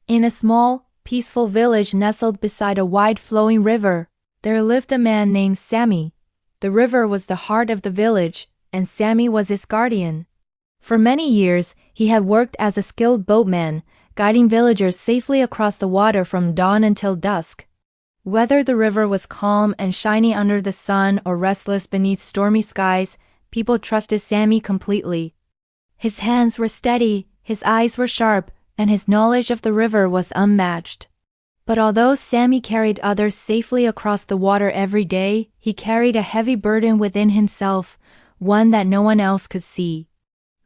In a small, peaceful village nestled beside a wide flowing river, there lived a man named Sammy. The river was the heart of the village, and Sammy was its guardian. For many years, he had worked as a skilled boatman, guiding villagers safely across the water from dawn until dusk. Whether the river was calm and shiny under the sun or restless beneath stormy skies, people trusted Sammy completely. His hands were steady, his eyes were sharp, and his knowledge of the river was unmatched. But although Sammy carried others safely across the water every day, he carried a heavy burden within himself, one that no one else could see.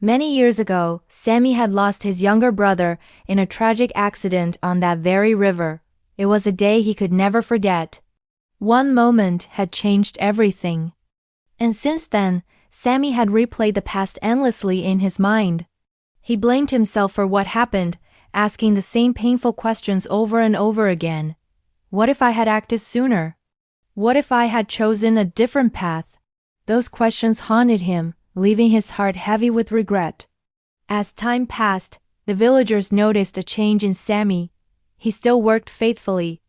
Many years ago, Sammy had lost his younger brother in a tragic accident on that very river. It was a day he could never forget. One moment had changed everything. And since then, Sammy had replayed the past endlessly in his mind. He blamed himself for what happened, asking the same painful questions over and over again. What if I had acted sooner? What if I had chosen a different path? Those questions haunted him, leaving his heart heavy with regret. As time passed, the villagers noticed a change in Sammy. He still worked faithfully,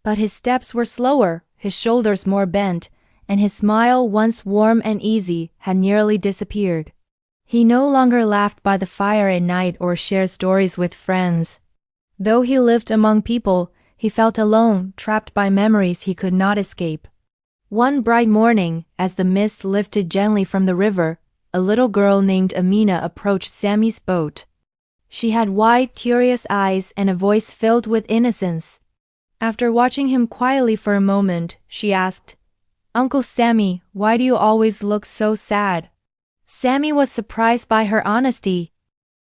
but his steps were slower, his shoulders more bent, and his smile, once warm and easy, had nearly disappeared. He no longer laughed by the fire at night or shared stories with friends. Though he lived among people, he felt alone, trapped by memories he could not escape. One bright morning, as the mist lifted gently from the river, a little girl named Amina approached Sammy's boat. She had wide, curious eyes and a voice filled with innocence. After watching him quietly for a moment, she asked, "Uncle Sammy, why do you always look so sad?" Sammy was surprised by her honesty.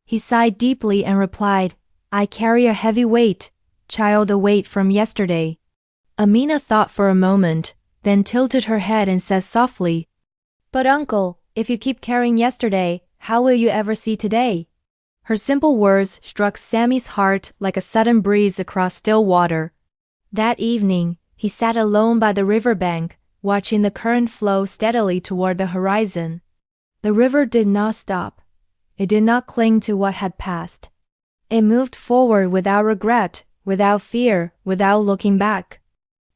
He sighed deeply and replied, "I carry a heavy weight, child, a weight from yesterday." Amina thought for a moment, then tilted her head and said softly, "But uncle, if you keep carrying yesterday, how will you ever see today?" Her simple words struck Sammy's heart like a sudden breeze across still water. That evening, he sat alone by the riverbank, watching the current flow steadily toward the horizon. The river did not stop. It did not cling to what had passed. It moved forward without regret, without fear, without looking back.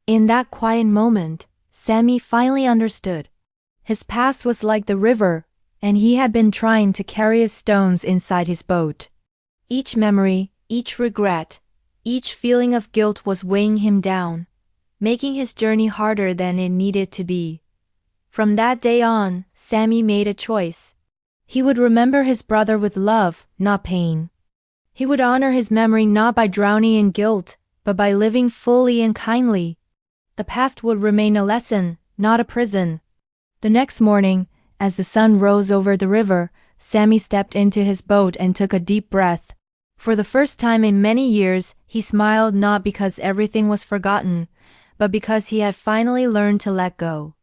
In that quiet moment, Sammy finally understood. His past was like the river, and he had been trying to carry its stones inside his boat. Each memory, each regret, each feeling of guilt was weighing him down, making his journey harder than it needed to be. From that day on, Sammy made a choice. He would remember his brother with love, not pain. He would honor his memory not by drowning in guilt, but by living fully and kindly. The past would remain a lesson, not a prison. The next morning, as the sun rose over the river, Sammy stepped into his boat and took a deep breath. For the first time in many years, he smiled not because everything was forgotten, but because he had finally learned to let go.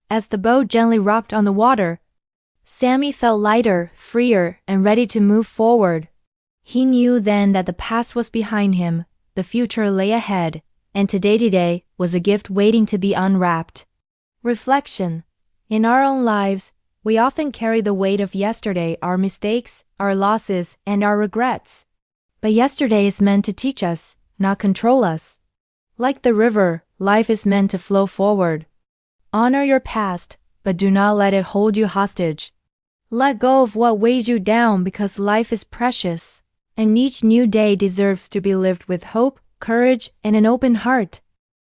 As the boat gently rocked on the water, Sammy felt lighter, freer, and ready to move forward. He knew then that the past was behind him, the future lay ahead, and today was a gift waiting to be unwrapped. Reflection. In our own lives, we often carry the weight of yesterday, our mistakes, our losses, and our regrets. But yesterday is meant to teach us, not control us. Like the river, life is meant to flow forward. Honor your past, but do not let it hold you hostage. Let go of what weighs you down because life is precious, and each new day deserves to be lived with hope, courage, and an open heart.